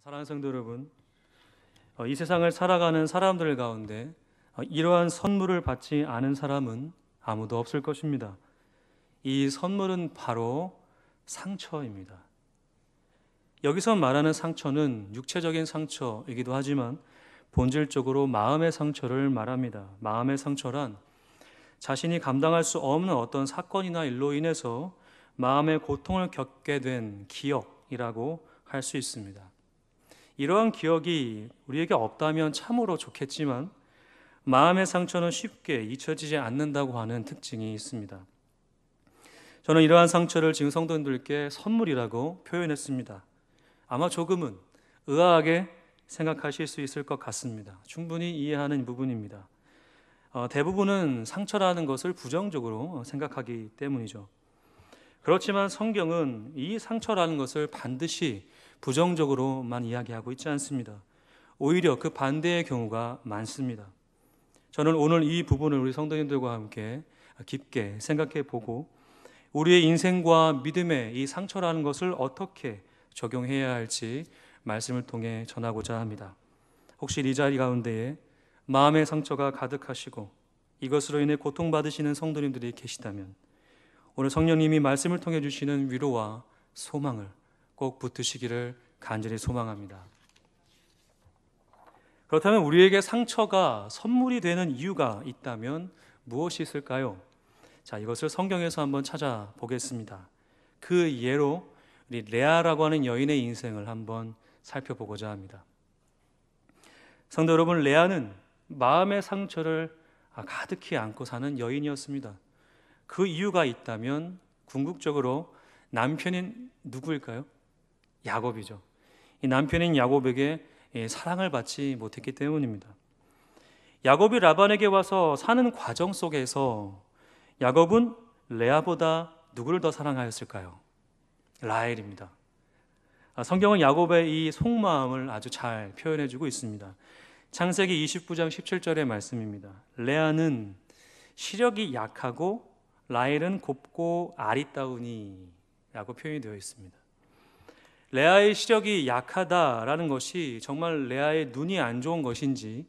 사랑하는 성도 여러분, 이 세상을 살아가는 사람들 가운데 이러한 선물을 받지 않은 사람은 아무도 없을 것입니다. 이 선물은 바로 상처입니다. 여기서 말하는 상처는 육체적인 상처이기도 하지만 본질적으로 마음의 상처를 말합니다. 마음의 상처란 자신이 감당할 수 없는 어떤 사건이나 일로 인해서 마음의 고통을 겪게 된 기억이라고 할 수 있습니다. 이러한 기억이 우리에게 없다면 참으로 좋겠지만 마음의 상처는 쉽게 잊혀지지 않는다고 하는 특징이 있습니다. 저는 이러한 상처를 지금 성도님들께 선물이라고 표현했습니다. 아마 조금은 의아하게 생각하실 수 있을 것 같습니다. 충분히 이해하는 부분입니다. 대부분은 상처라는 것을 부정적으로 생각하기 때문이죠. 그렇지만 성경은 이 상처라는 것을 반드시 부정적으로만 이야기하고 있지 않습니다. 오히려 그 반대의 경우가 많습니다. 저는 오늘 이 부분을 우리 성도님들과 함께 깊게 생각해 보고 우리의 인생과 믿음의 이 상처라는 것을 어떻게 적용해야 할지 말씀을 통해 전하고자 합니다. 혹시 이 자리 가운데에 마음의 상처가 가득하시고 이것으로 인해 고통받으시는 성도님들이 계시다면 오늘 성령님이 말씀을 통해 주시는 위로와 소망을 꼭 붙드시기를 간절히 소망합니다. 그렇다면 우리에게 상처가 선물이 되는 이유가 있다면 무엇이 있을까요? 자, 이것을 성경에서 한번 찾아보겠습니다. 그 예로 우리 레아라고 하는 여인의 인생을 한번 살펴보고자 합니다. 성도 여러분, 레아는 마음의 상처를 가득히 안고 사는 여인이었습니다. 그 이유가 있다면 궁극적으로 남편인 누구일까요? 야곱이죠. 이 남편인 야곱에게 사랑을 받지 못했기 때문입니다. 야곱이 라반에게 와서 사는 과정 속에서 야곱은 레아보다 누구를 더 사랑하였을까요? 라헬입니다. 성경은 야곱의 이 속마음을 아주 잘 표현해주고 있습니다. 창세기 29장 17절의 말씀입니다. 레아는 시력이 약하고 라헬은 곱고 아리따우니 라고 표현이 되어 있습니다. 레아의 시력이 약하다라는 것이 정말 레아의 눈이 안 좋은 것인지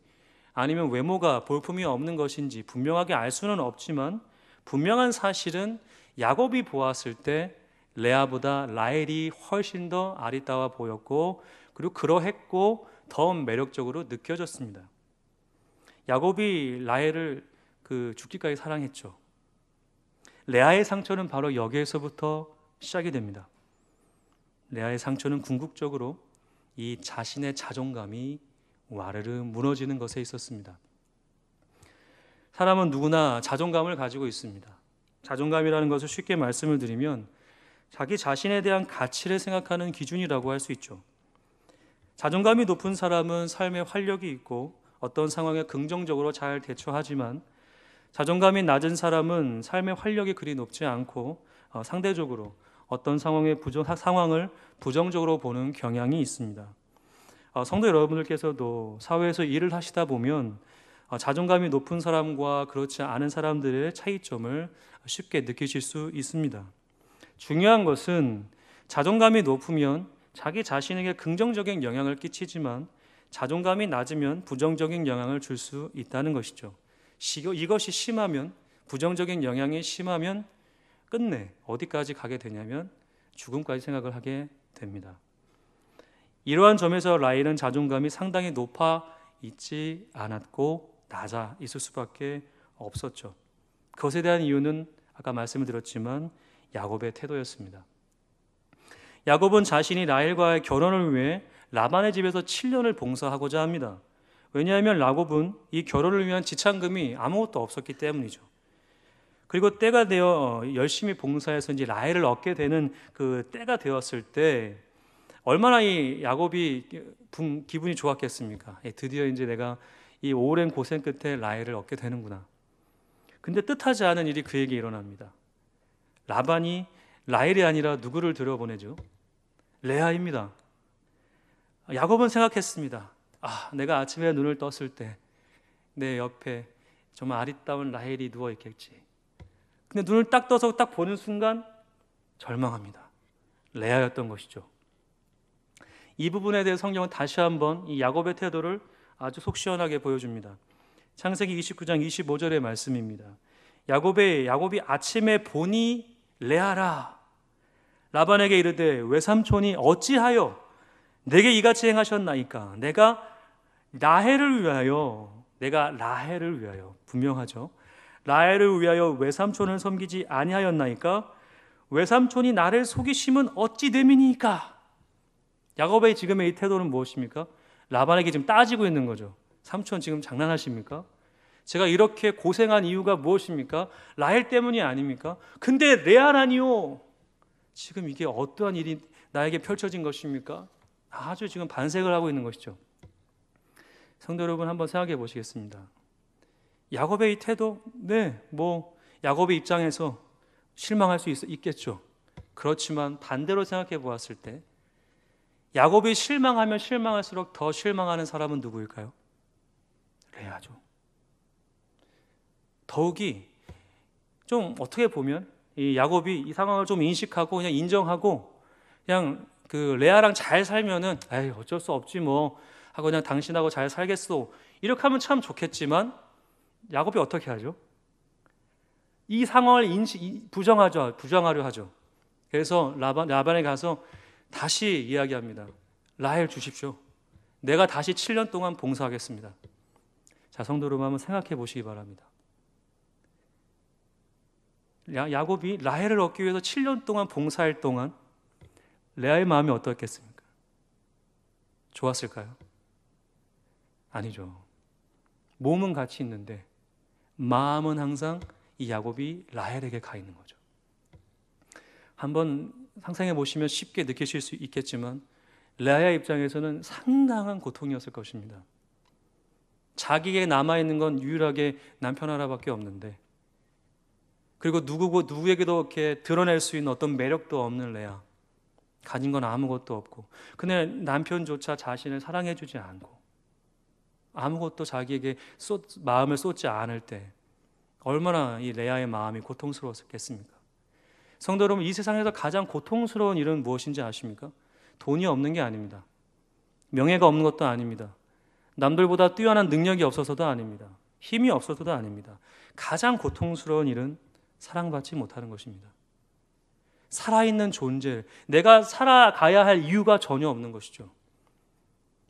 아니면 외모가 볼품이 없는 것인지 분명하게 알 수는 없지만 분명한 사실은 야곱이 보았을 때 레아보다 라헬이 훨씬 더 아리따워 보였고 그리고 그러했고 더 매력적으로 느껴졌습니다. 야곱이 라헬을 죽기까지 사랑했죠. 레아의 상처는 바로 여기에서부터 시작이 됩니다. 레아의 상처는 궁극적으로 이 자신의 자존감이 와르르 무너지는 것에 있었습니다. 사람은 누구나 자존감을 가지고 있습니다. 자존감이라는 것을 쉽게 말씀을 드리면 자기 자신에 대한 가치를 생각하는 기준이라고 할 수 있죠. 자존감이 높은 사람은 삶에 활력이 있고 어떤 상황에 긍정적으로 잘 대처하지만 자존감이 낮은 사람은 삶의 활력이 그리 높지 않고 상대적으로 어떤 상황을 부정적으로 보는 경향이 있습니다. 성도 여러분들께서도 사회에서 일을 하시다 보면 자존감이 높은 사람과 그렇지 않은 사람들의 차이점을 쉽게 느끼실 수 있습니다. 중요한 것은 자존감이 높으면 자기 자신에게 긍정적인 영향을 끼치지만 자존감이 낮으면 부정적인 영향을 줄 수 있다는 것이죠. 이것이 심하면 부정적인 영향이 심하면 끝내 어디까지 가게 되냐면 죽음까지 생각을 하게 됩니다. 이러한 점에서 라헬은 자존감이 상당히 높아 있지 않았고 낮아 있을 수밖에 없었죠. 그것에 대한 이유는 아까 말씀을 드렸지만 야곱의 태도였습니다. 야곱은 자신이 라헬과의 결혼을 위해 라반의 집에서 7년을 봉사하고자 합니다. 왜냐하면 야곱은 이 결혼을 위한 지참금이 아무것도 없었기 때문이죠. 그리고 때가 되어 열심히 봉사해서 이제 라헬을 얻게 되는 그 때가 되었을 때 얼마나 이 야곱이 기분이 좋았겠습니까? 드디어 이제 내가 이 오랜 고생 끝에 라헬을 얻게 되는구나. 근데 뜻하지 않은 일이 그에게 일어납니다. 라반이 라헬이 아니라 누구를 들여보내죠? 레아입니다. 야곱은 생각했습니다. 내가 아침에 눈을 떴을 때 내 옆에 정말 아리따운 라헬이 누워 있겠지. 근데 눈을 딱 떠서 딱 보는 순간 절망합니다. 레아였던 것이죠. 이 부분에 대해 성경은 다시 한번 이 야곱의 태도를 아주 속 시원하게 보여줍니다. 창세기 29장 25절의 말씀입니다. 야곱이 아침에 보니 레아라 라반에게 이르되 외삼촌이 어찌하여 내게 이같이 행하셨나이까? 내가 라헬을 위하여 분명하죠. 라헬을 위하여 외삼촌을 섬기지 아니하였나이까? 외삼촌이 나를 속이심은 어찌 됨이니까? 야곱의 지금의 이 태도는 무엇입니까? 라반에게 지금 따지고 있는 거죠. 삼촌 지금 장난하십니까? 제가 이렇게 고생한 이유가 무엇입니까? 라헬 때문이 아닙니까? 근데 레아라니요, 지금 이게 어떠한 일이 나에게 펼쳐진 것입니까? 아주 지금 반색을 하고 있는 것이죠. 성도 여러분, 한번 생각해 보시겠습니다. 야곱의 이 태도, 야곱의 입장에서 실망할 수 있겠죠. 그렇지만 반대로 생각해 보았을 때 야곱이 실망하면 실망할수록 더 실망하는 사람은 누구일까요? 레아죠. 더욱이 좀 어떻게 보면 이 야곱이 이 상황을 좀 인식하고 그냥 인정하고 그냥 그 레아랑 잘 살면은 에이 어쩔 수 없지 뭐 하고 그냥 당신하고 잘 살겠소 이렇게 하면 참 좋겠지만 야곱이 어떻게 하죠? 이 상황을 부정하려 하죠. 그래서 라반에 가서 다시 이야기합니다. 라헬 주십시오. 내가 다시 7년 동안 봉사하겠습니다. 자, 성도 여러분 한번 생각해 보시기 바랍니다. 야곱이 라헬을 얻기 위해서 7년 동안 봉사할 동안 레아의 마음이 어떻겠습니까? 좋았을까요? 아니죠. 몸은 같이 있는데 마음은 항상 이 야곱이 라헬에게 가 있는 거죠. 한번 상상해 보시면 쉽게 느끼실 수 있겠지만 레아의 입장에서는 상당한 고통이었을 것입니다. 자기에게 남아있는 건 유일하게 남편 하나밖에 없는데, 그리고 누구에게도 이렇게 드러낼 수 있는 어떤 매력도 없는 레아, 가진 건 아무것도 없고, 근데 남편조차 자신을 사랑해주지 않고 아무것도 자기에게 마음을 쏟지 않을 때 얼마나 이 레아의 마음이 고통스러웠겠습니까? 성도 여러분, 이 세상에서 가장 고통스러운 일은 무엇인지 아십니까? 돈이 없는 게 아닙니다. 명예가 없는 것도 아닙니다. 남들보다 뛰어난 능력이 없어서도 아닙니다. 힘이 없어서도 아닙니다. 가장 고통스러운 일은 사랑받지 못하는 것입니다. 살아있는 존재, 내가 살아가야 할 이유가 전혀 없는 것이죠.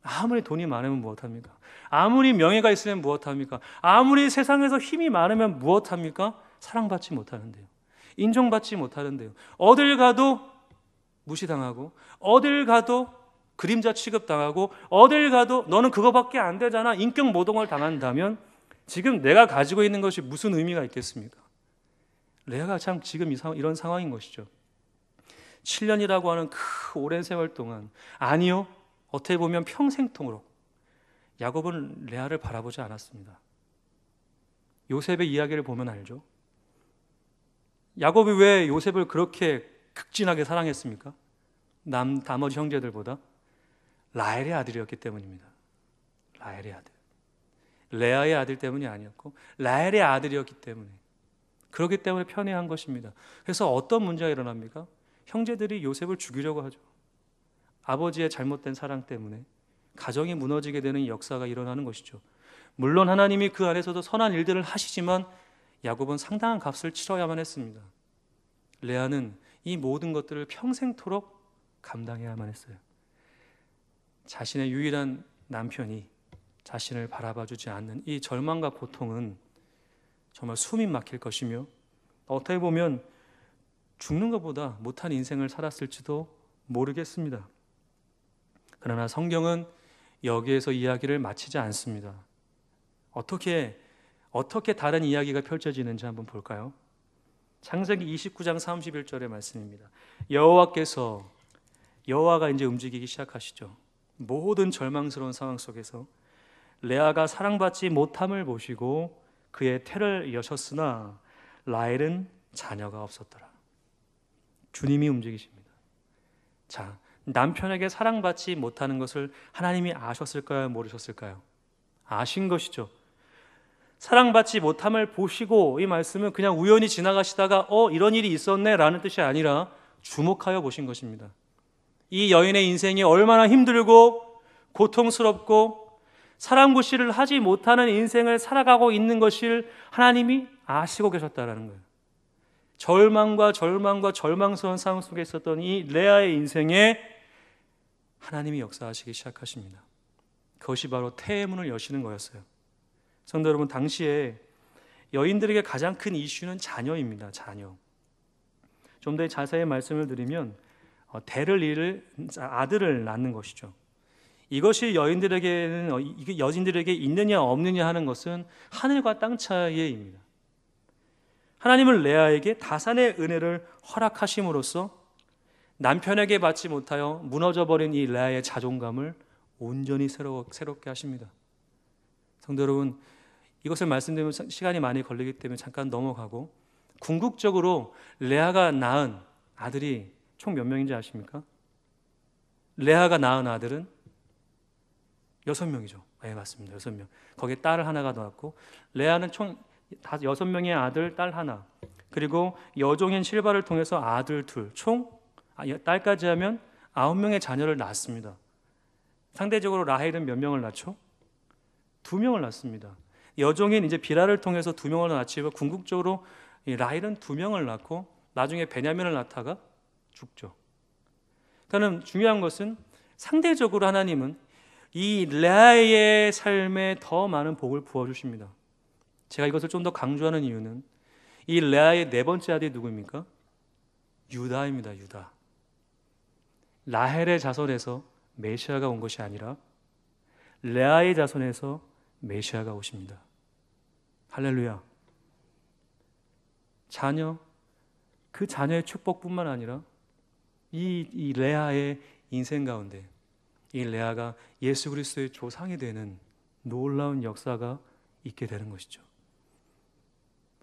아무리 돈이 많으면 무엇합니까? 아무리 명예가 있으면 무엇합니까? 아무리 세상에서 힘이 많으면 무엇합니까? 사랑받지 못하는데요. 인정받지 못하는데요. 어딜 가도 무시당하고, 어딜 가도 그림자 취급당하고, 어딜 가도 너는 그거밖에 안 되잖아, 인격 모독을 당한다면 지금 내가 가지고 있는 것이 무슨 의미가 있겠습니까? 레아가 참 지금 이런 상황인 것이죠. 7년이라고 하는 그 오랜 세월 동안, 아니요, 어떻게 보면 평생통으로 야곱은 레아를 바라보지 않았습니다. 요셉의 이야기를 보면 알죠. 야곱이 왜 요셉을 그렇게 극진하게 사랑했습니까? 나머지 형제들보다 라헬의 아들이었기 때문입니다. 라헬의 아들, 레아의 아들 때문이 아니었고 라헬의 아들이었기 때문에, 그렇기 때문에 편애한 것입니다. 그래서 어떤 문제가 일어납니까? 형제들이 요셉을 죽이려고 하죠. 아버지의 잘못된 사랑 때문에 가정이 무너지게 되는 역사가 일어나는 것이죠. 물론 하나님이 그 안에서도 선한 일들을 하시지만 야곱은 상당한 값을 치러야만 했습니다. 레아는 이 모든 것들을 평생토록 감당해야만 했어요. 자신의 유일한 남편이 자신을 바라봐주지 않는 이 절망과 고통은 정말 숨이 막힐 것이며, 어떻게 보면 죽는 것보다 못한 인생을 살았을지도 모르겠습니다. 그러나 성경은 여기에서 이야기를 마치지 않습니다. 어떻게 다른 이야기가 펼쳐지는지 한번 볼까요? 창세기 29장 31절의 말씀입니다. 여호와가 이제 움직이기 시작하시죠. 모든 절망스러운 상황 속에서 레아가 사랑받지 못함을 보시고 그의 태를 여셨으나 라헬은 자녀가 없었더라. 주님이 움직이십니다. 자, 남편에게 사랑받지 못하는 것을 하나님이 아셨을까요? 모르셨을까요? 아신 것이죠. 사랑받지 못함을 보시고, 이 말씀은 그냥 우연히 지나가시다가 이런 일이 있었네 라는 뜻이 아니라 주목하여 보신 것입니다. 이 여인의 인생이 얼마나 힘들고 고통스럽고 사랑구실을 하지 못하는 인생을 살아가고 있는 것을 하나님이 아시고 계셨다라는 거예요. 절망과 절망스러운 상황 속에 있었던 이 레아의 인생에 하나님이 역사하시기 시작하십니다. 그것이 바로 태의 문을 여시는 거였어요. 성도 여러분, 당시에 여인들에게 가장 큰 이슈는 자녀입니다. 자녀. 좀 더 자세히 말씀을 드리면 대를 이을 아들을 낳는 것이죠. 이것이 여인들에게 있느냐 없느냐 하는 것은 하늘과 땅 차이입니다. 하나님은 레아에게 다산의 은혜를 허락하심으로써 남편에게 받지 못하여 무너져버린 이 레아의 자존감을 온전히 새롭게 하십니다. 성도 여러분, 이것을 말씀드리면 시간이 많이 걸리기 때문에 잠깐 넘어가고, 궁극적으로 레아가 낳은 아들이 총 몇 명인지 아십니까? 레아가 낳은 아들은 6명이죠. 네, 맞습니다. 6명. 거기에 딸 하나가 나왔고, 레아는 총 6명의 아들, 딸 하나, 그리고 여종인 실바를 통해서 아들 둘, 총 딸까지 하면 9명의 자녀를 낳았습니다. 상대적으로 라헬은 몇 명을 낳죠? 2명을 낳습니다. 여종인 이제 비라를 통해서 2명을 낳지만 궁극적으로 라헬은 2명을 낳고 나중에 베냐민을 낳다가 죽죠. 그러니까 중요한 것은 상대적으로 하나님은 이 레아의 삶에 더 많은 복을 부어주십니다. 제가 이것을 좀 더 강조하는 이유는 이 레아의 네 번째 아들이 누구입니까? 유다입니다. 유다. 라헬의 자손에서 메시아가 온 것이 아니라 레아의 자손에서 메시아가 오십니다. 할렐루야. 자녀, 그 자녀의 축복뿐만 아니라 이 레아의 인생 가운데 이 레아가 예수 그리스도의 조상이 되는 놀라운 역사가 있게 되는 것이죠.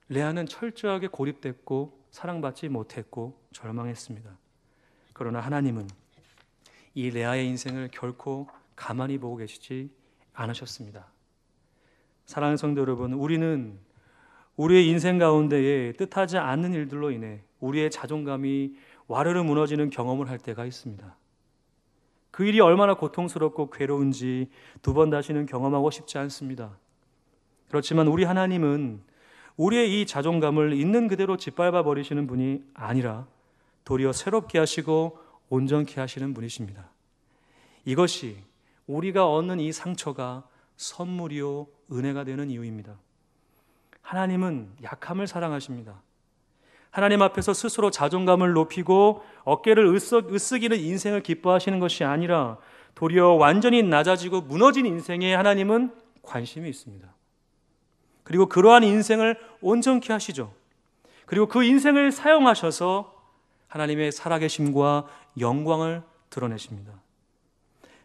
레아는 철저하게 고립됐고 사랑받지 못했고 절망했습니다. 그러나 하나님은 이 레아의 인생을 결코 가만히 보고 계시지 않으셨습니다. 사랑하는 성도 여러분, 우리는 우리의 인생 가운데에 뜻하지 않는 일들로 인해 우리의 자존감이 와르르 무너지는 경험을 할 때가 있습니다. 그 일이 얼마나 고통스럽고 괴로운지 두 번 다시는 경험하고 싶지 않습니다. 그렇지만 우리 하나님은 우리의 이 자존감을 있는 그대로 짓밟아 버리시는 분이 아니라 도리어 새롭게 하시고 온전케 하시는 분이십니다. 이것이 우리가 얻는 이 상처가 선물이요 은혜가 되는 이유입니다. 하나님은 약함을 사랑하십니다. 하나님 앞에서 스스로 자존감을 높이고 어깨를 으쓱이는 인생을 기뻐하시는 것이 아니라 도리어 완전히 낮아지고 무너진 인생에 하나님은 관심이 있습니다. 그리고 그러한 인생을 온전케 하시죠. 그리고 그 인생을 사용하셔서 하나님의 살아계심과 영광을 드러내십니다.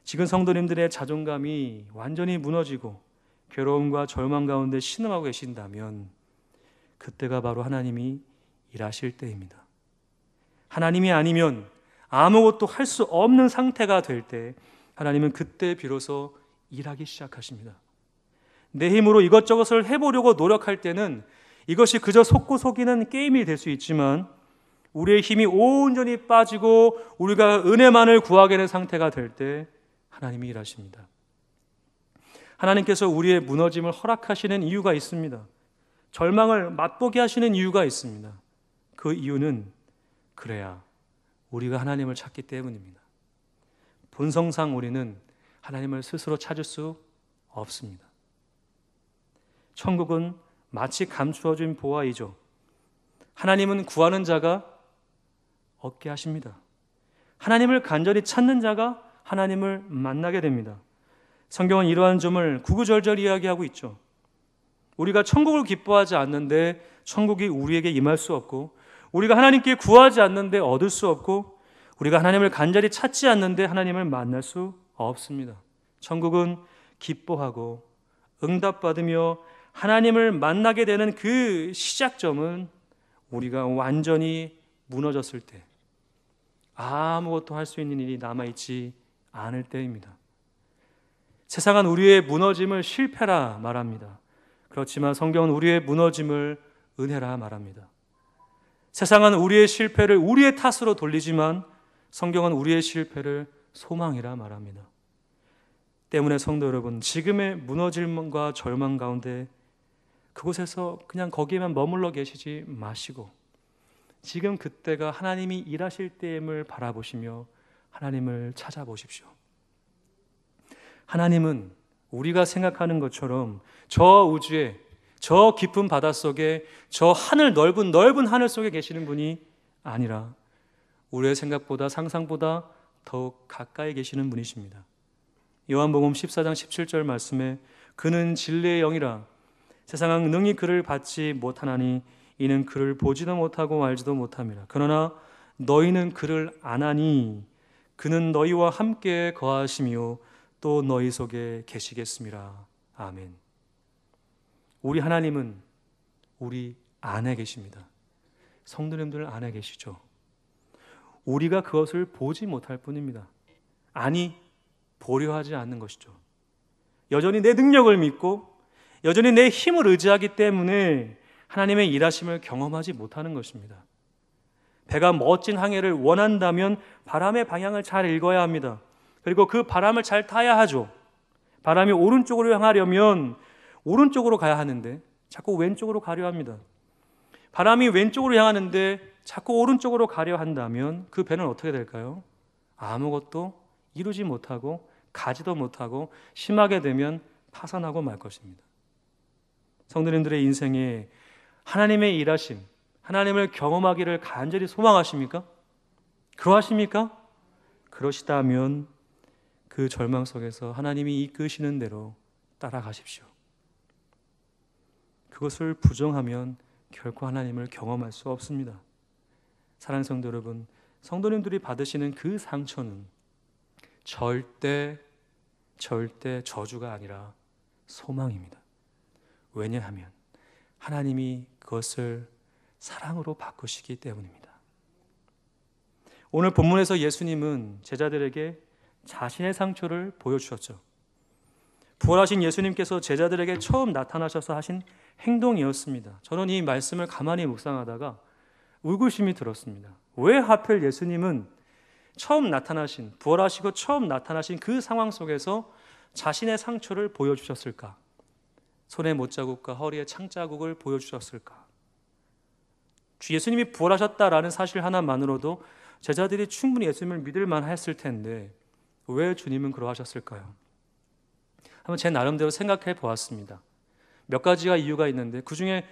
지금 성도님들의 자존감이 완전히 무너지고 괴로움과 절망 가운데 신음하고 계신다면 그때가 바로 하나님이 일하실 때입니다. 하나님이 아니면 아무것도 할 수 없는 상태가 될 때 하나님은 그때 비로소 일하기 시작하십니다. 내 힘으로 이것저것을 해보려고 노력할 때는 이것이 그저 속고 속이는 게임이 될 수 있지만 우리의 힘이 온전히 빠지고 우리가 은혜만을 구하게 된 상태가 될 때 하나님이 일하십니다. 하나님께서 우리의 무너짐을 허락하시는 이유가 있습니다. 절망을 맛보게 하시는 이유가 있습니다. 그 이유는 그래야 우리가 하나님을 찾기 때문입니다. 본성상 우리는 하나님을 스스로 찾을 수 없습니다. 천국은 마치 감추어진 보화이죠. 하나님은 구하는 자가 얻게 하십니다. 하나님을 간절히 찾는 자가 하나님을 만나게 됩니다. 성경은 이러한 점을 구구절절 이야기하고 있죠. 우리가 천국을 기뻐하지 않는데 천국이 우리에게 임할 수 없고, 우리가 하나님께 구하지 않는데 얻을 수 없고, 우리가 하나님을 간절히 찾지 않는데 하나님을 만날 수 없습니다. 천국은 기뻐하고 응답받으며 하나님을 만나게 되는 그 시작점은 우리가 완전히 무너졌을 때, 아무것도 할 수 있는 일이 남아있지 않을 때입니다. 세상은 우리의 무너짐을 실패라 말합니다. 그렇지만 성경은 우리의 무너짐을 은혜라 말합니다. 세상은 우리의 실패를 우리의 탓으로 돌리지만 성경은 우리의 실패를 소망이라 말합니다. 때문에 성도 여러분, 지금의 무너짐과 절망 가운데 그곳에서 그냥 거기에만 머물러 계시지 마시고 지금 그때가 하나님이 일하실 때임을 바라보시며 하나님을 찾아보십시오. 하나님은 우리가 생각하는 것처럼 저 우주에, 저 깊은 바닷속에, 저 하늘 넓은 하늘 속에 계시는 분이 아니라 우리의 생각보다 상상보다 더욱 가까이 계시는 분이십니다. 요한복음 14장 17절 말씀에 그는 진리의 영이라 세상은 능히 그를 받지 못하나니 이는 그를 보지도 못하고 알지도 못함이라. 그러나 너희는 그를 아나니 그는 너희와 함께 거하시며 또 너희 속에 계시겠습니다. 아멘. 우리 하나님은 우리 안에 계십니다. 성도님들 안에 계시죠. 우리가 그것을 보지 못할 뿐입니다. 아니, 보려 하지 않는 것이죠. 여전히 내 능력을 믿고 여전히 내 힘을 의지하기 때문에 하나님의 일하심을 경험하지 못하는 것입니다. 배가 멋진 항해를 원한다면 바람의 방향을 잘 읽어야 합니다. 그리고 그 바람을 잘 타야 하죠. 바람이 오른쪽으로 향하려면 오른쪽으로 가야 하는데 자꾸 왼쪽으로 가려 합니다. 바람이 왼쪽으로 향하는데 자꾸 오른쪽으로 가려 한다면 그 배는 어떻게 될까요? 아무것도 이루지 못하고 가지도 못하고 심하게 되면 파산하고 말 것입니다. 성도님들의 인생에 하나님의 일하심, 하나님을 경험하기를 간절히 소망하십니까? 그러하십니까? 그러시다면 그 절망 속에서 하나님이 이끄시는 대로 따라가십시오. 그것을 부정하면 결코 하나님을 경험할 수 없습니다. 사랑하는 성도 여러분, 성도님들이 받으시는 그 상처는 절대 저주가 아니라 소망입니다. 왜냐하면 하나님이 그것을 사랑으로 바꾸시기 때문입니다. 오늘 본문에서 예수님은 제자들에게 자신의 상처를 보여주셨죠. 부활하신 예수님께서 제자들에게 처음 나타나셔서 하신 행동이었습니다. 저는 이 말씀을 가만히 묵상하다가 의구심이 들었습니다. 왜 하필 예수님은 처음 나타나신, 부활하시고 처음 나타나신 그 상황 속에서 자신의 상처를 보여주셨을까? 손에 못자국과 허리에 창자국을 보여주셨을까? 주 예수님이 부활하셨다라는 사실 하나만으로도 제자들이 충분히 예수님을 믿을 만했을 텐데 왜 주님은 그러하셨을까요? 한번 제 나름대로 생각해 보았습니다. 몇 가지가 이유가 있는데 그 중에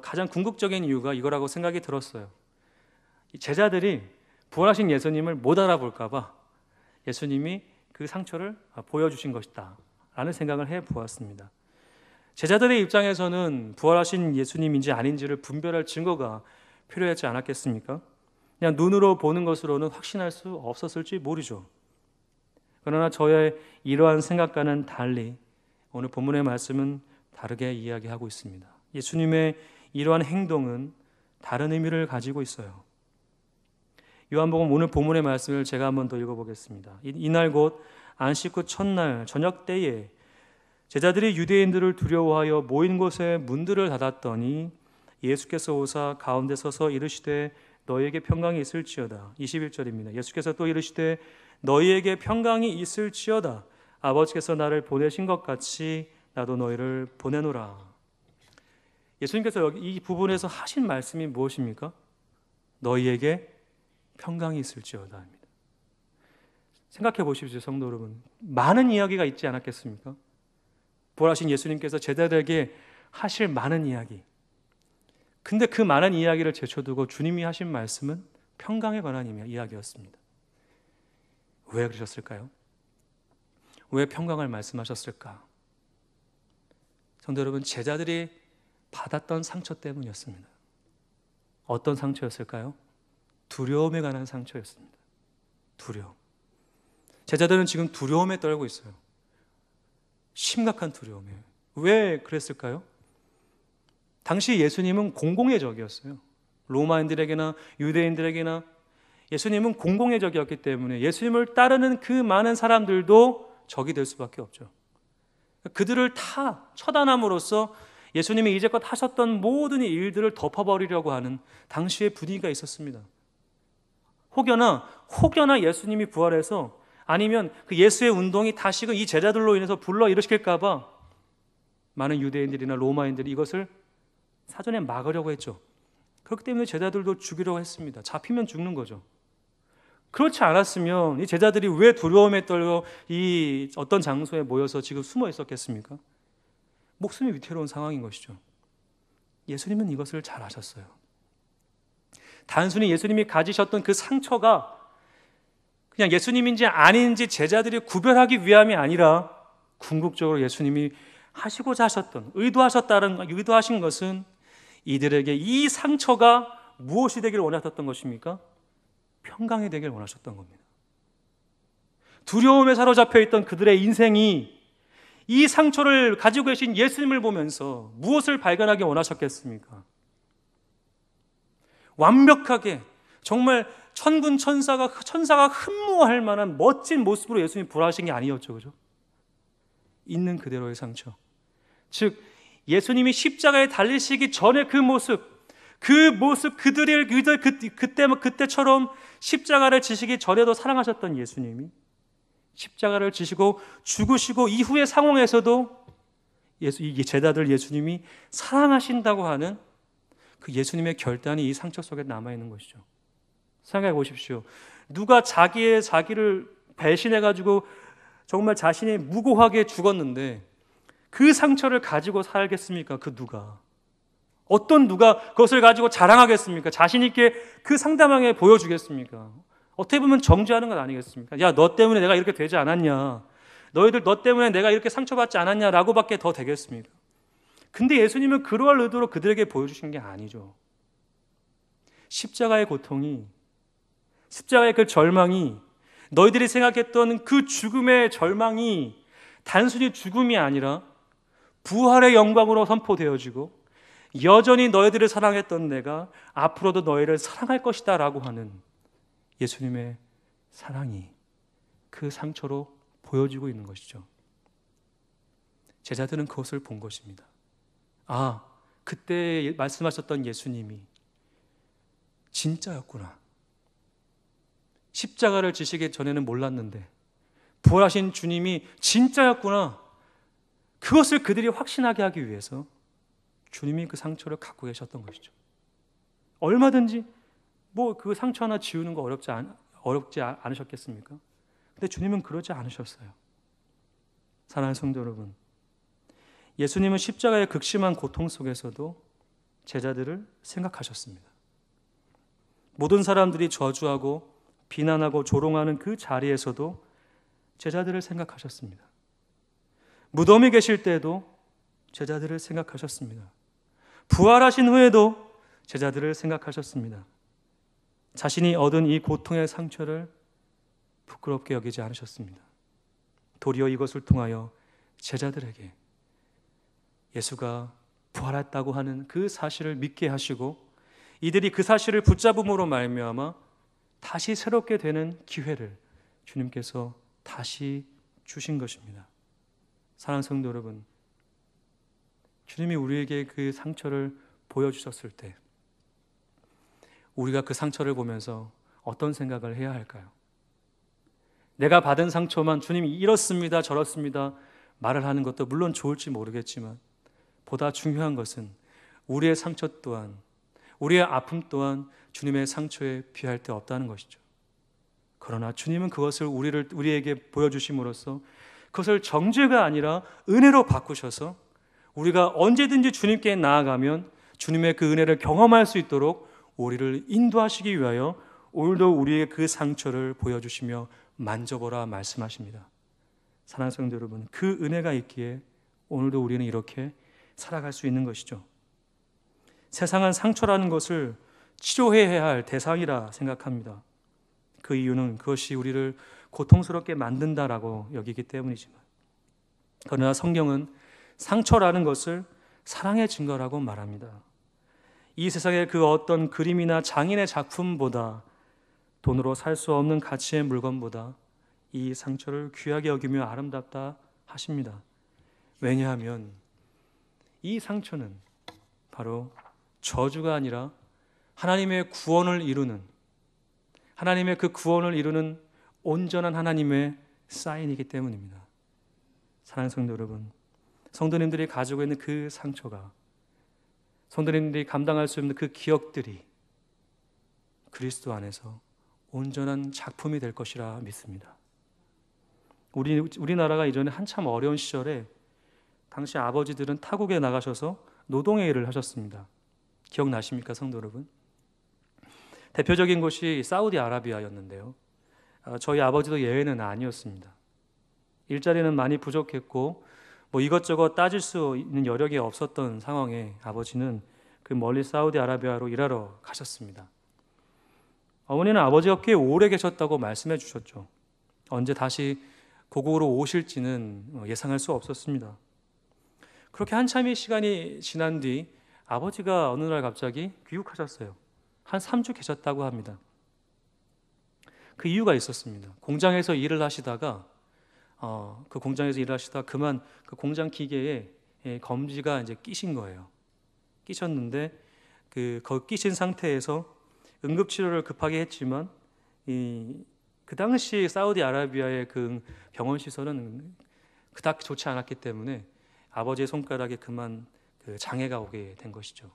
가장 궁극적인 이유가 이거라고 생각이 들었어요. 제자들이 부활하신 예수님을 못 알아볼까 봐 예수님이 그 상처를 보여주신 것이다 라는 생각을 해 보았습니다. 제자들의 입장에서는 부활하신 예수님인지 아닌지를 분별할 증거가 필요하지 않았겠습니까? 그냥 눈으로 보는 것으로는 확신할 수 없었을지 모르죠. 그러나 저의 이러한 생각과는 달리 오늘 본문의 말씀은 다르게 이야기하고 있습니다. 예수님의 이러한 행동은 다른 의미를 가지고 있어요. 요한복음 오늘 본문의 말씀을 제가 한번 더 읽어보겠습니다. 이날 곧 안식 후 첫날 저녁 때에 제자들이 유대인들을 두려워하여 모인 곳에 문들을 닫았더니 예수께서 오사 가운데 서서 이르시되 너희에게 평강이 있을지어다. 21절입니다. 예수께서 또 이르시되 너희에게 평강이 있을지어다. 아버지께서 나를 보내신 것 같이 나도 너희를 보내노라. 예수님께서 여기 이 부분에서 하신 말씀이 무엇입니까? 너희에게 평강이 있을지어다 합니다. 생각해 보십시오, 성도 여러분. 많은 이야기가 있지 않았겠습니까? 부활하신 예수님께서 제자들에게 하실 많은 이야기. 근데 그 많은 이야기를 제쳐두고 주님이 하신 말씀은 평강에 관한 이야기였습니다. 왜 그러셨을까요? 왜 평강을 말씀하셨을까? 성도 여러분, 제자들이 받았던 상처 때문이었습니다. 어떤 상처였을까요? 두려움에 관한 상처였습니다. 두려움. 제자들은 지금 두려움에 떨고 있어요. 심각한 두려움이에요. 왜 그랬을까요? 당시 예수님은 공공의 적이었어요. 로마인들에게나 유대인들에게나 예수님은 공공의 적이었기 때문에 예수님을 따르는 그 많은 사람들도 적이 될 수밖에 없죠. 그들을 다 처단함으로써 예수님이 이제껏 하셨던 모든 일들을 덮어버리려고 하는 당시의 분위기가 있었습니다. 혹여나 예수님이 부활해서 아니면 그 예수의 운동이 다시금 이 제자들로 인해서 불러일으킬까 봐 많은 유대인들이나 로마인들이 이것을 사전에 막으려고 했죠. 그렇기 때문에 제자들도 죽이려고 했습니다. 잡히면 죽는 거죠. 그렇지 않았으면 이 제자들이 왜 두려움에 떨려 이 어떤 장소에 모여서 지금 숨어 있었겠습니까? 목숨이 위태로운 상황인 것이죠. 예수님은 이것을 잘 아셨어요. 단순히 예수님이 가지셨던 그 상처가 그냥 예수님인지 아닌지 제자들이 구별하기 위함이 아니라 궁극적으로 예수님이 하시고자 하셨던, 의도하신 것은 이들에게 이 상처가 무엇이 되기를 원하셨던 것입니까? 평강이 되기를 원하셨던 겁니다. 두려움에 사로잡혀 있던 그들의 인생이 이 상처를 가지고 계신 예수님을 보면서 무엇을 발견하기 원하셨겠습니까? 완벽하게 정말 천군 천사가 흠모할 만한 멋진 모습으로 예수님이 부활하신 게 아니었죠. 그죠? 있는 그대로의 상처. 즉 예수님이 십자가에 달리시기 전에 그 모습 그때처럼 십자가를 지시기 전에도 사랑하셨던 예수님이 십자가를 지시고 죽으시고 이후의 상황에서도 이 제자들 예수님이 사랑하신다고 하는 그 예수님의 결단이 이 상처 속에 남아있는 것이죠. 생각해 보십시오. 누가 자기를 배신해가지고 정말 자신이 무고하게 죽었는데 그 상처를 가지고 살겠습니까? 그 누가? 어떤 누가 그것을 가지고 자랑하겠습니까? 자신 있게 그 상대방에 보여주겠습니까? 어떻게 보면 정죄하는 것 아니겠습니까? 야, 너 때문에 내가 이렇게 되지 않았냐? 너희들 너 때문에 내가 이렇게 상처받지 않았냐? 라고밖에 더 되겠습니까? 근데 예수님은 그러할 의도로 그들에게 보여주신 게 아니죠. 십자가의 고통이, 십자가의 그 절망이, 너희들이 생각했던 그 죽음의 절망이 단순히 죽음이 아니라 부활의 영광으로 선포되어지고 여전히 너희들을 사랑했던 내가 앞으로도 너희를 사랑할 것이다 라고 하는 예수님의 사랑이 그 상처로 보여지고 있는 것이죠. 제자들은 그것을 본 것입니다. 아, 그때 말씀하셨던 예수님이 진짜였구나. 십자가를 지시기 전에는 몰랐는데 부활하신 주님이 진짜였구나. 그것을 그들이 확신하게 하기 위해서 주님이 그 상처를 갖고 계셨던 것이죠. 얼마든지 그 상처 하나 지우는 거 어렵지 않으셨겠습니까? 근데 주님은 그러지 않으셨어요. 사랑하는 성도 여러분, 예수님은 십자가의 극심한 고통 속에서도 제자들을 생각하셨습니다. 모든 사람들이 저주하고 비난하고 조롱하는 그 자리에서도 제자들을 생각하셨습니다. 무덤에 계실 때에도 제자들을 생각하셨습니다. 부활하신 후에도 제자들을 생각하셨습니다. 자신이 얻은 이 고통의 상처를 부끄럽게 여기지 않으셨습니다. 도리어 이것을 통하여 제자들에게 예수가 부활했다고 하는 그 사실을 믿게 하시고 이들이 그 사실을 붙잡음으로 말미암아 다시 새롭게 되는 기회를 주님께서 다시 주신 것입니다. 사랑하는 성도 여러분, 주님이 우리에게 그 상처를 보여주셨을 때 우리가 그 상처를 보면서 어떤 생각을 해야 할까요? 내가 받은 상처만 주님이 이렇습니다, 저렇습니다 말을 하는 것도 물론 좋을지 모르겠지만 보다 중요한 것은 우리의 상처 또한, 우리의 아픔 또한 주님의 상처에 비할 데 없다는 것이죠. 그러나 주님은 그것을 우리에게 보여주심으로써 그것을 정죄가 아니라 은혜로 바꾸셔서 우리가 언제든지 주님께 나아가면 주님의 그 은혜를 경험할 수 있도록 우리를 인도하시기 위하여 오늘도 우리의 그 상처를 보여주시며 만져보라 말씀하십니다. 사랑하는 성도 여러분, 그 은혜가 있기에 오늘도 우리는 이렇게 살아갈 수 있는 것이죠. 세상은 상처라는 것을 치료해야 할 대상이라 생각합니다. 그 이유는 그것이 우리를 고통스럽게 만든다라고 여기기 때문이지만, 그러나 성경은 상처라는 것을 사랑의 증거라고 말합니다. 이 세상의 그 어떤 그림이나 장인의 작품보다, 돈으로 살 수 없는 가치의 물건보다 이 상처를 귀하게 여기며 아름답다 하십니다. 왜냐하면 이 상처는 바로 저주가 아니라 하나님의 구원을 이루는, 하나님의 그 구원을 이루는 온전한 하나님의 사인이기 때문입니다. 사랑하는 성도 여러분, 성도님들이 가지고 있는 그 상처가, 성도님들이 감당할 수 없는 그 기억들이 그리스도 안에서 온전한 작품이 될 것이라 믿습니다. 우리나라가 이전에 한참 어려운 시절에 당시 아버지들은 타국에 나가셔서 노동의 일을 하셨습니다. 기억나십니까, 성도 여러분? 대표적인 곳이 사우디아라비아였는데요. 저희 아버지도 예외는 아니었습니다. 일자리는 많이 부족했고 이것저것 따질 수 있는 여력이 없었던 상황에 아버지는 그 멀리 사우디아라비아로 일하러 가셨습니다. 어머니는 아버지가 꽤 오래 계셨다고 말씀해 주셨죠. 언제 다시 고국으로 오실지는 예상할 수 없었습니다. 그렇게 한참의 시간이 지난 뒤 아버지가 어느 날 갑자기 귀국하셨어요. 한 3주 계셨다고 합니다. 그 이유가 있었습니다. 공장에서 일을 하시다가 그 공장에서 일을 하시다가 그만 그 공장 기계에 검지가 이제 끼신 거예요. 끼셨는데 그 끼신 상태에서 응급치료를 급하게 했지만 그 당시 사우디아라비아의 그 병원 시설은 그닥 좋지 않았기 때문에 아버지의 손가락에 그만 그 장애가 오게 된 것이죠.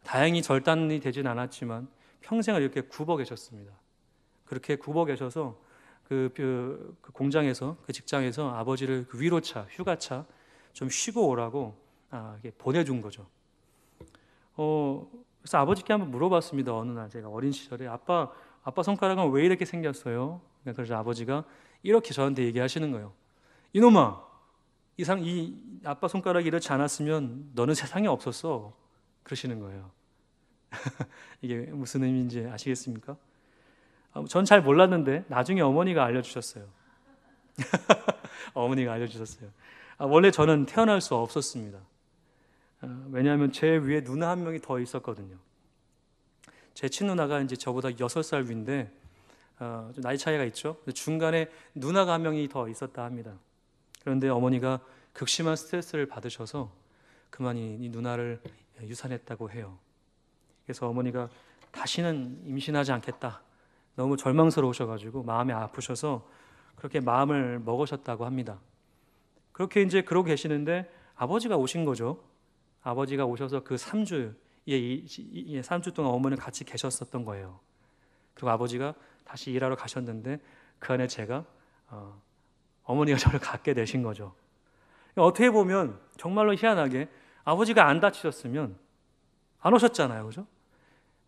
다행히 절단이 되진 않았지만 평생을 이렇게 굽어 계셨습니다. 그렇게 굽어 계셔서 그 공장에서 그 직장에서 아버지를 그 위로차, 휴가차 좀 쉬고 오라고 보내준 거죠. 그래서 아버지께 한번 물어봤습니다. 어느 날 제가 어린 시절에 아빠 손가락은 왜 이렇게 생겼어요? 그래서 아버지가 이렇게 저한테 얘기하시는 거예요. 이놈아, 이 아빠 손가락이 이렇지 않았으면 너는 세상에 없었어. 그러시는 거예요. 이게 무슨 의미인지 아시겠습니까? 전 잘 몰랐는데 나중에 어머니가 알려주셨어요. 어머니가 알려주셨어요. 원래 저는 태어날 수 없었습니다. 왜냐하면 제 위에 누나 한 명이 더 있었거든요. 제 친누나가 이제 저보다 6살 위인데 좀 나이 차이가 있죠. 중간에 누나가 한 명이 더 있었다 합니다. 그런데 어머니가 극심한 스트레스를 받으셔서 그만 이 누나를 유산했다고 해요. 그래서 어머니가 다시는 임신하지 않겠다. 너무 절망스러우셔가지고 마음이 아프셔서 그렇게 마음을 먹으셨다고 합니다. 그렇게 이제 그러고 계시는데 아버지가 오신 거죠. 아버지가 오셔서 그 3주 3주 동안 어머니는 같이 계셨었던 거예요. 그리고 아버지가 다시 일하러 가셨는데 그 안에 제가 어머니가 저를 갖게 되신 거죠. 어떻게 보면 정말로 희한하게 아버지가 안 다치셨으면 안 오셨잖아요, 그죠?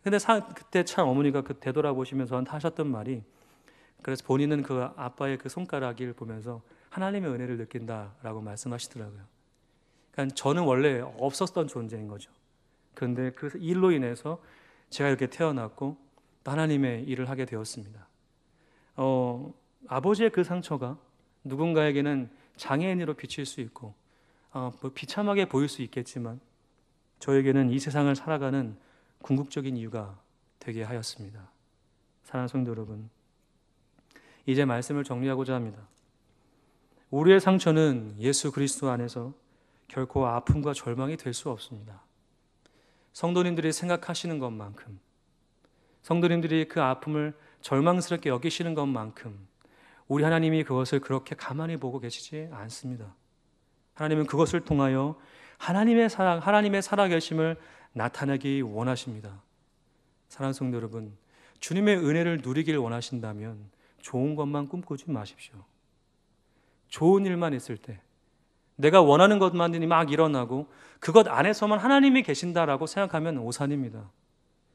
근데 그때 참 어머니가 그 되돌아보시면서 저한테 하셨던 말이, 그래서 본인은 그 아빠의 그 손가락을 보면서 하나님의 은혜를 느낀다라고 말씀하시더라고요. 그러니까 저는 원래 없었던 존재인 거죠. 그런데 그 일로 인해서 제가 이렇게 태어났고 또 하나님의 일을 하게 되었습니다. 아버지의 그 상처가 누군가에게는 장애인으로 비칠 수 있고 비참하게 보일 수 있겠지만 저에게는 이 세상을 살아가는 궁극적인 이유가 되게 하였습니다. 사랑하는 성도 여러분, 이제 말씀을 정리하고자 합니다. 우리의 상처는 예수 그리스도 안에서 결코 아픔과 절망이 될 수 없습니다. 성도님들이 생각하시는 것만큼, 성도님들이 그 아픔을 절망스럽게 여기시는 것만큼 우리 하나님이 그것을 그렇게 가만히 보고 계시지 않습니다. 하나님은 그것을 통하여 하나님의 사랑, 하나님의 살아계심을 나타내기 원하십니다. 사랑하는 성도 여러분, 주님의 은혜를 누리길 원하신다면 좋은 것만 꿈꾸지 마십시오. 좋은 일만 있을 때, 내가 원하는 것만이 막 일어나고 그것 안에서만 하나님이 계신다라고 생각하면 오산입니다.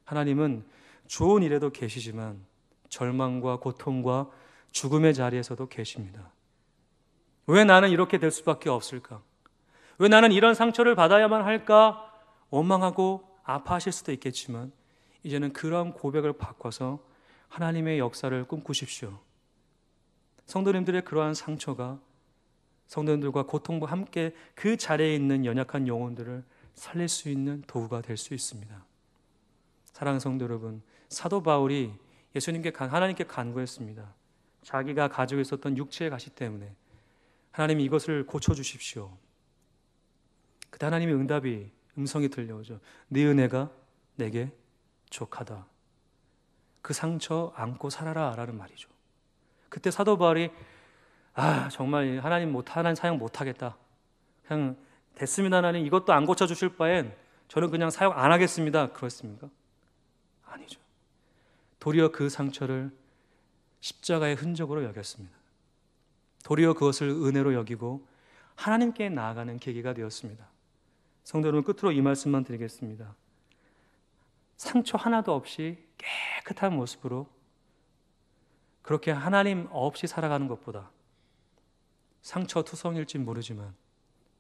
하나님은 좋은 일에도 계시지만 절망과 고통과 죽음의 자리에서도 계십니다. 왜 나는 이렇게 될 수밖에 없을까? 왜 나는 이런 상처를 받아야만 할까? 원망하고 아파하실 수도 있겠지만 이제는 그런 고백을 바꿔서 하나님의 역사를 꿈꾸십시오. 성도님들의 그러한 상처가 성도님들과 고통과 함께 그 자리에 있는 연약한 영혼들을 살릴 수 있는 도구가 될 수 있습니다. 사랑하는 성도 여러분, 사도 바울이 하나님께 간구했습니다. 자기가 가지고 있었던 육체의 가시 때문에 하나님 이것을 고쳐주십시오. 그때 하나님의 음성이 들려오죠. 네 은혜가 내게 족하다. 그 상처 안고 살아라 라는 말이죠. 그때 사도 바울이 정말 하나님 사용 못하겠다, 그냥 됐습니다 하나님, 이것도 안 고쳐주실 바엔 저는 그냥 사용 안 하겠습니다, 그랬습니까? 아니죠. 도리어 그 상처를 십자가의 흔적으로 여겼습니다. 도리어 그것을 은혜로 여기고 하나님께 나아가는 계기가 되었습니다. 성도 여러분, 끝으로 이 말씀만 드리겠습니다. 상처 하나도 없이 깨끗한 모습으로 그렇게 하나님 없이 살아가는 것보다 상처투성일지 모르지만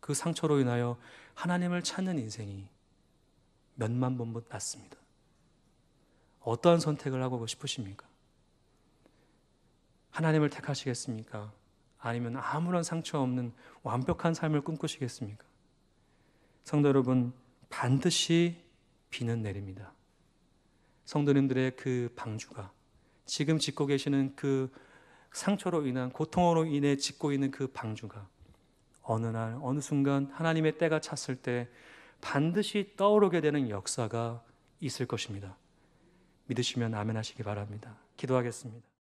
그 상처로 인하여 하나님을 찾는 인생이 몇만 번보다 낫습니다. 어떠한 선택을 하고 싶으십니까? 하나님을 택하시겠습니까? 아니면 아무런 상처 없는 완벽한 삶을 꿈꾸시겠습니까? 성도 여러분, 반드시 비는 내립니다. 성도님들의 그 방주가, 지금 짓고 계시는 그 상처로 인한 고통으로 인해 짓고 있는 그 방주가 어느 날 어느 순간 하나님의 때가 찼을 때 반드시 떠오르게 되는 역사가 있을 것입니다. 믿으시면 아멘 하시기 바랍니다. 기도하겠습니다.